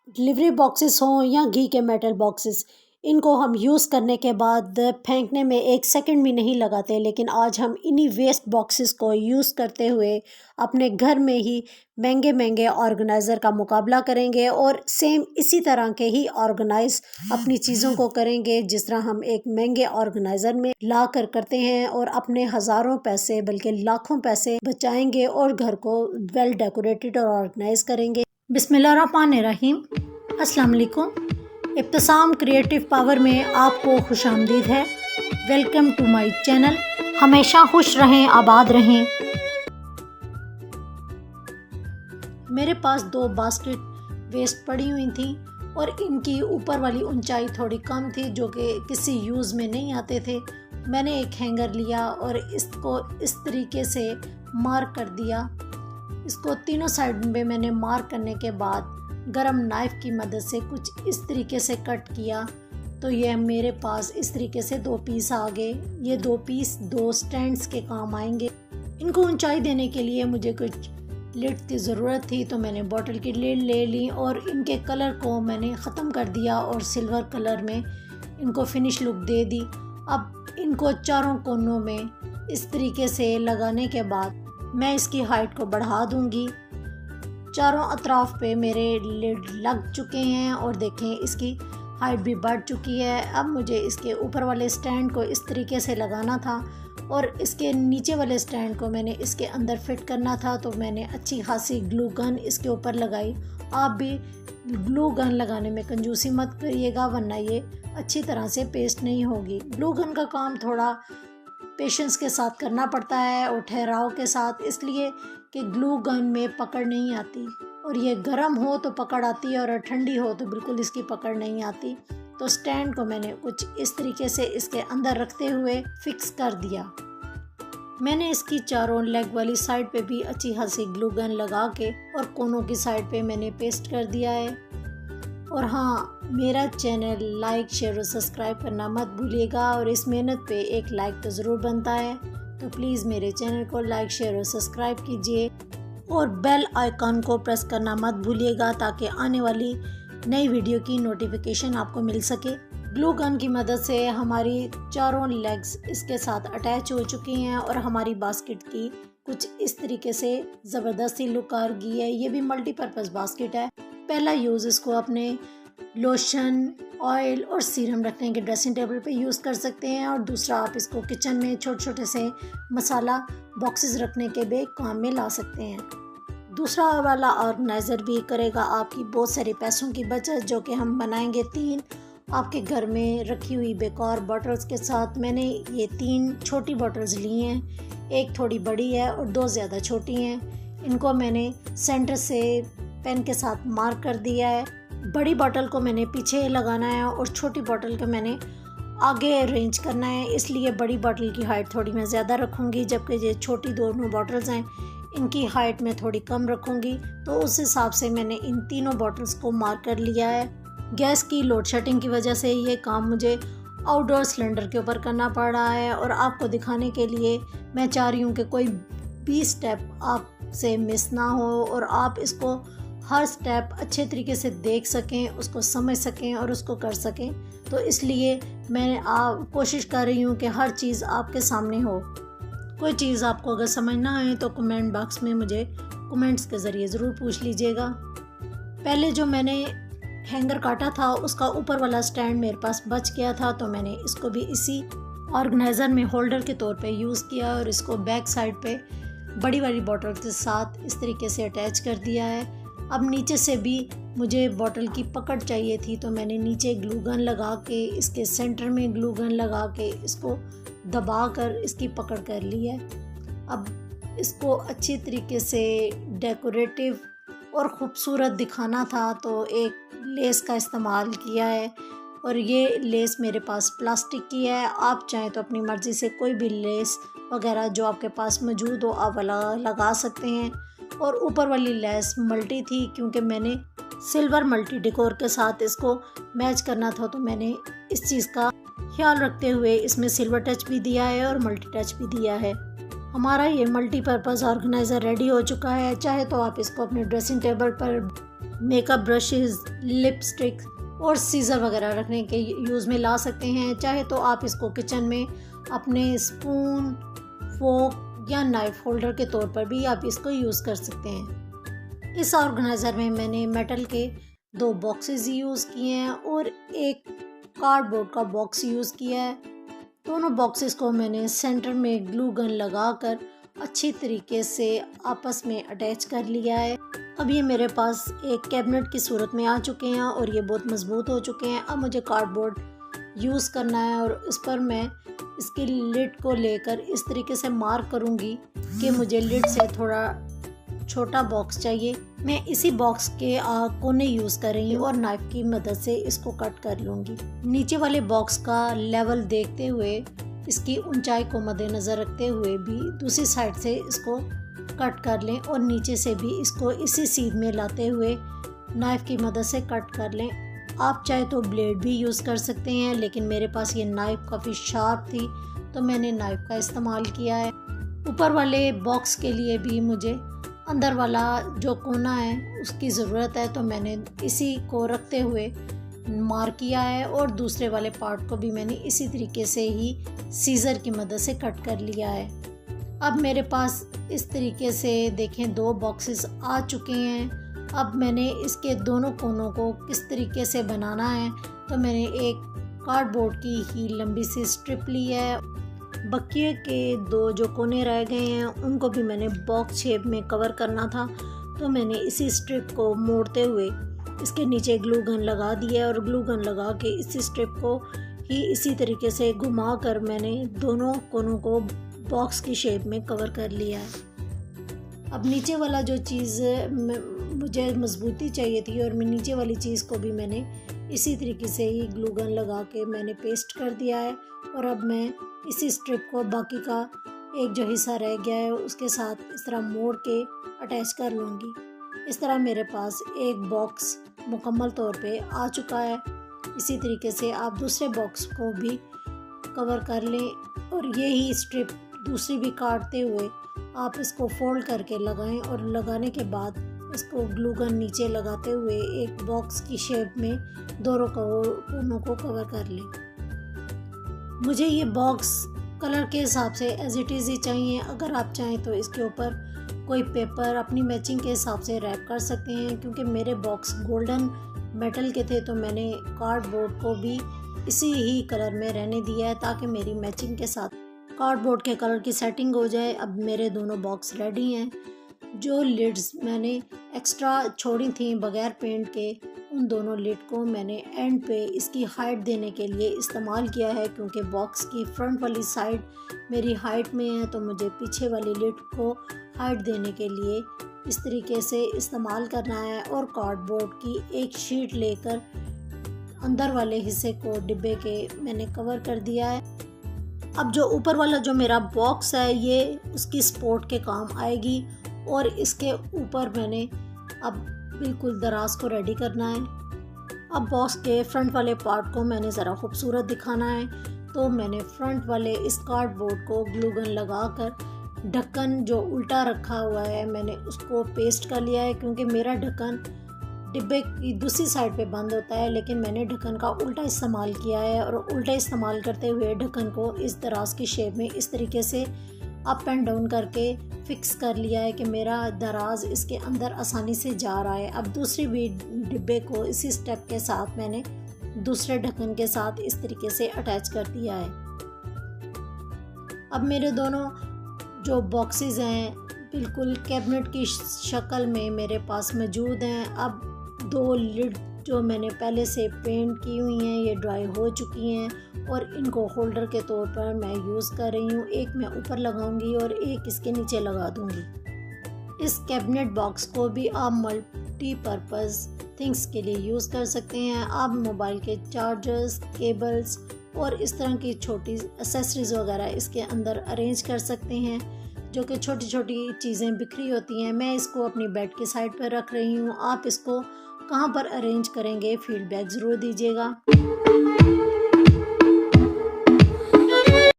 Delivery boxes हों या घी के मेटल बॉक्सेस, इनको हम यूज़ करने के बाद फेंकने में 1 सेकंड भी नहीं लगाते, लेकिन आज हम इन्हीं वेस्ट बॉक्सेस को यूज़ करते हुए अपने घर में ही महंगे महंगे ऑर्गेनाइज़र का मुकाबला करेंगे और सेम इसी तरह के ही ऑर्गेनाइज अपनी चीज़ों को करेंगे जिस तरह हम एक महंगे ऑर्गेनाइज़र में ला कर करते हैं, और अपने हज़ारों पैसे बल्कि लाखों पैसे बचाएंगे और घर को वेल डेकोरेटेड और ऑर्गेनाइज करेंगे। बिस्मिल्लाहिर्रहमानिर्रहीम। अस्सलाम वालेकुम। इब्तिसाम क्रिएटिव पावर में आपको खुशामदीद है। Welcome to my channel. हमेशा खुश रहें, आबाद रहें। मेरे पास 2 बास्केट वेस्ट पड़ी हुई थी और इनकी ऊपर वाली ऊंचाई थोड़ी कम थी जो कि किसी यूज़ में नहीं आते थे। मैंने एक हैंगर लिया और इसको इस तरीके से मार्क कर दिया। इसको तीनों साइड में मैंने मार्क करने के बाद गरम नाइफ़ की मदद से कुछ इस तरीके से कट किया, तो ये मेरे पास इस तरीके से 2 पीस आ गए। ये 2 पीस 2 स्टैंड्स के काम आएंगे। इनको ऊंचाई देने के लिए मुझे कुछ लिड की ज़रूरत थी, तो मैंने बॉटल की लिड ले ली और इनके कलर को मैंने ख़त्म कर दिया और सिल्वर कलर में इनको फिनिश लुक दे दी। अब इनको चारों कोनों में इस तरीके से लगाने के बाद मैं इसकी हाइट को बढ़ा दूंगी। चारों अतराफ पे मेरे लिड लग चुके हैं और देखें इसकी हाइट भी बढ़ चुकी है। अब मुझे इसके ऊपर वाले स्टैंड को इस तरीके से लगाना था और इसके नीचे वाले स्टैंड को मैंने इसके अंदर फिट करना था, तो मैंने अच्छी खासी ग्लू गन इसके ऊपर लगाई। आप भी ग्लू गन लगाने में कंजूसी मत करिएगा, वरना ये अच्छी तरह से पेस्ट नहीं होगी। ग्लू गन का काम थोड़ा पेशेंस के साथ करना पड़ता है और ठहराव के साथ, इसलिए कि ग्लू गन में पकड़ नहीं आती, और ये गर्म हो तो पकड़ आती है और ठंडी हो तो बिल्कुल इसकी पकड़ नहीं आती। तो स्टैंड को मैंने कुछ इस तरीके से इसके अंदर रखते हुए फिक्स कर दिया। मैंने इसकी चारों लेग वाली साइड पे भी अच्छी खासी ग्लू गन लगा के और कोनों की साइड पे मैंने पेस्ट कर दिया है। और हाँ, मेरा चैनल लाइक शेयर और सब्सक्राइब करना मत भूलिएगा, और इस मेहनत पे एक लाइक तो ज़रूर बनता है, तो प्लीज़ मेरे चैनल को लाइक शेयर और सब्सक्राइब कीजिए और बेल आइकन को प्रेस करना मत भूलिएगा ताकि आने वाली नई वीडियो की नोटिफिकेशन आपको मिल सके। ग्लू गन की मदद से हमारी चारों लेग्स इसके साथ अटैच हो चुकी हैं और हमारी बास्केट की कुछ इस तरीके से ज़बरदस्ती लुक आ गई है। ये भी मल्टीपर्पज़ बास्केट है। पहला यूज़ इसको अपने लोशन, ऑयल और सीरम रखने के ड्रेसिंग टेबल पे यूज़ कर सकते हैं, और दूसरा आप इसको किचन में छोटे छोटे से मसाला बॉक्सेस रखने के भी काम में ला सकते हैं। दूसरा वाला ऑर्गेनाइज़र भी करेगा आपकी बहुत सारे पैसों की बचत, जो कि हम बनाएंगे 3 आपके घर में रखी हुई बेकार बॉटल्स के साथ। मैंने ये 3 छोटी बॉटल्स ली हैं, एक थोड़ी बड़ी है और 2 ज़्यादा छोटी हैं। इनको मैंने सेंटर से पेन के साथ मार्क कर दिया है। बड़ी बॉटल को मैंने पीछे लगाना है और छोटी बॉटल को मैंने आगे अरेंज करना है, इसलिए बड़ी बॉटल की हाइट थोड़ी मैं ज़्यादा रखूँगी, जबकि ये छोटी दोनों बॉटल्स हैं इनकी हाइट मैं थोड़ी कम रखूँगी। तो उस हिसाब से मैंने इन तीनों बॉटल्स को मार्क कर लिया है। गैस की लोड शेडिंग की वजह से ये काम मुझे आउटडोर सिलेंडर के ऊपर करना पड़ रहा है, और आपको दिखाने के लिए मैं चाह रही हूँ कि कोई भी स्टेप आपसे मिस ना हो और आप इसको हर स्टेप अच्छे तरीके से देख सकें, उसको समझ सकें और उसको कर सकें। तो इसलिए मैं कोशिश कर रही हूँ कि हर चीज़ आपके सामने हो। कोई चीज़ आपको अगर समझ ना आए तो कमेंट बॉक्स में मुझे कमेंट्स के ज़रिए ज़रूर पूछ लीजिएगा। पहले जो मैंने हैंगर काटा था उसका ऊपर वाला स्टैंड मेरे पास बच गया था, तो मैंने इसको भी इसी ऑर्गेनाइज़र में होल्डर के तौर पे यूज़ किया और इसको बैक साइड पे बड़ी वाली बॉटल के साथ इस तरीके से अटैच कर दिया है। अब नीचे से भी मुझे बॉटल की पकड़ चाहिए थी, तो मैंने नीचे ग्लू गन लगा के इसके सेंटर में ग्लू गन लगा के इसको दबा कर इसकी पकड़ कर ली है। अब इसको अच्छी तरीके से डेकोरेटिव और ख़ूबसूरत दिखाना था, तो एक लेस का इस्तेमाल किया है, और ये लेस मेरे पास प्लास्टिक की है। आप चाहें तो अपनी मर्ज़ी से कोई भी लेस वगैरह जो आपके पास मौजूद हो आप लगा सकते हैं। और ऊपर वाली लेस मल्टी थी, क्योंकि मैंने सिल्वर मल्टी डेकोर के साथ इसको मैच करना था, तो मैंने इस चीज़ का ख्याल रखते हुए इसमें सिल्वर टच भी दिया है और मल्टी टच भी दिया है। हमारा ये मल्टीपर्पज़ ऑर्गेनाइज़र रेडी हो चुका है। चाहे तो आप इसको अपने ड्रेसिंग टेबल पर मेकअप ब्रशेज़, लिपस्टिक और सीज़र वगैरह रखने के यूज़ में ला सकते हैं। चाहे तो आप इसको किचन में अपने स्पून, फोक या नाइफ होल्डर के तौर पर भी आप इसको यूज़ कर सकते हैं। इस ऑर्गेनाइज़र में मैंने मेटल के 2 बॉक्सेस यूज़ किए हैं और एक कार्डबोर्ड का बॉक्स यूज़ किया है। दोनों बॉक्सेस को मैंने सेंटर में ग्लू गन लगाकर अच्छी तरीके से आपस में अटैच कर लिया है। अब ये मेरे पास एक कैबिनेट की सूरत में आ चुके हैं और ये बहुत मज़बूत हो चुके हैं। अब मुझे कार्डबोर्ड यूज़ करना है और इस पर मैं इसकी लिड को लेकर इस तरीके से मार्क करूँगी कि मुझे लिड से थोड़ा छोटा बॉक्स चाहिए। मैं इसी बॉक्स के कोने यूज़ कर रही हूँ और नाइफ की मदद से इसको कट कर लूँगी। नीचे वाले बॉक्स का लेवल देखते हुए, इसकी ऊंचाई को मद्देनज़र रखते हुए भी दूसरी साइड से इसको कट कर लें और नीचे से भी इसको इसी सीध में लाते हुए नाइफ़ की मदद से कट कर लें। आप चाहे तो ब्लेड भी यूज़ कर सकते हैं, लेकिन मेरे पास ये नाइफ़ काफ़ी शार्प थी तो मैंने नाइफ़ का इस्तेमाल किया है। ऊपर वाले बॉक्स के लिए भी मुझे अंदर वाला जो कोना है उसकी ज़रूरत है, तो मैंने इसी को रखते हुए मार्क किया है और दूसरे वाले पार्ट को भी मैंने इसी तरीके से ही सीज़र की मदद से कट कर लिया है। अब मेरे पास इस तरीके से देखें 2 बॉक्सेस आ चुके हैं। अब मैंने इसके दोनों कोनों को किस तरीके से बनाना है, तो मैंने एक कार्डबोर्ड की ही लंबी सी स्ट्रिप ली है। बकिए के 2 जो कोने रह गए हैं उनको भी मैंने बॉक्स शेप में कवर करना था, तो मैंने इसी स्ट्रिप को मोड़ते हुए इसके नीचे ग्लू गन लगा दिया और ग्लू गन लगा के इसी स्ट्रिप को ही इसी तरीके से घुमा कर मैंने दोनों कोनों को बॉक्स की शेप में कवर कर लिया है। अब नीचे वाला जो चीज़ मुझे मजबूती चाहिए थी और मैं नीचे वाली चीज़ को भी मैंने इसी तरीके से ही ग्लू गन लगा के मैंने पेस्ट कर दिया है और अब मैं इसी स्ट्रिप को बाकी का एक जो हिस्सा रह गया है उसके साथ इस तरह मोड़ के अटैच कर लूँगी। इस तरह मेरे पास एक बॉक्स मुकम्मल तौर पे आ चुका है। इसी तरीके से आप दूसरे बॉक्स को भी कवर कर लें और यही स्ट्रिप दूसरी भी काटते हुए आप इसको फोल्ड करके लगाएं और लगाने के बाद इसको ग्लू गन नीचे लगाते हुए एक बॉक्स की शेप में दोनों कोनों को कवर कर लें। मुझे ये बॉक्स कलर के हिसाब से एज इट इज़ ही चाहिए। अगर आप चाहें तो इसके ऊपर कोई पेपर अपनी मैचिंग के हिसाब से रैप कर सकते हैं। क्योंकि मेरे बॉक्स गोल्डन मेटल के थे तो मैंने कार्डबोर्ड को भी इसी ही कलर में रहने दिया है ताकि मेरी मैचिंग के साथ कार्डबोर्ड के कलर की सेटिंग हो जाए। अब मेरे दोनों बॉक्स रेडी हैं। जो लिड्स मैंने एक्स्ट्रा छोड़ी थी बगैर पेंट के, उन दोनों लिड को मैंने एंड पे इसकी हाइट देने के लिए इस्तेमाल किया है। क्योंकि बॉक्स की फ्रंट वाली साइड मेरी हाइट में है तो मुझे पीछे वाली लिड को हाइट देने के लिए इस तरीके से इस्तेमाल करना है। और कार्डबोर्ड की एक शीट लेकर अंदर वाले हिस्से को डिब्बे के मैंने कवर कर दिया है। अब जो ऊपर वाला जो मेरा बॉक्स है ये उसकी सपोर्ट के काम आएगी और इसके ऊपर मैंने अब बिल्कुल दराज को रेडी करना है। अब बॉक्स के फ्रंट वाले पार्ट को मैंने ज़रा खूबसूरत दिखाना है तो मैंने फ्रंट वाले इस कार्डबोर्ड को ग्लू गन लगाकर ढक्कन जो उल्टा रखा हुआ है मैंने उसको पेस्ट कर लिया है। क्योंकि मेरा ढक्कन डिब्बे की दूसरी साइड पे बंद होता है, लेकिन मैंने ढक्कन का उल्टा इस्तेमाल किया है और उल्टा इस्तेमाल करते हुए ढक्कन को इस दराज की शेप में इस तरीके से अप एंड डाउन करके फिक्स कर लिया है कि मेरा दराज इसके अंदर आसानी से जा रहा है। अब दूसरी भी डिब्बे को इसी स्टेप के साथ मैंने दूसरे ढक्कन के साथ इस तरीके से अटैच कर दिया है। अब मेरे दोनों जो बॉक्सेस हैं बिल्कुल कैबिनेट की शक्ल में मेरे पास मौजूद हैं। अब 2 लिड जो मैंने पहले से पेंट की हुई हैं ये ड्राई हो चुकी हैं और इनको होल्डर के तौर पर मैं यूज़ कर रही हूँ। एक मैं ऊपर लगाऊंगी और एक इसके नीचे लगा दूंगी। इस कैबिनेट बॉक्स को भी आप मल्टीपर्पज़ थिंग्स के लिए यूज़ कर सकते हैं। आप मोबाइल के चार्जर्स, केबल्स और इस तरह की छोटी एक्सेसरीज़ वगैरह इसके अंदर अरेंज कर सकते हैं जो कि छोटी छोटी चीज़ें बिखरी होती हैं। मैं इसको अपनी बेड की साइड पर रख रही हूँ। आप इसको कहाँ पर अरेंज करेंगे फीडबैक ज़रूर दीजिएगा।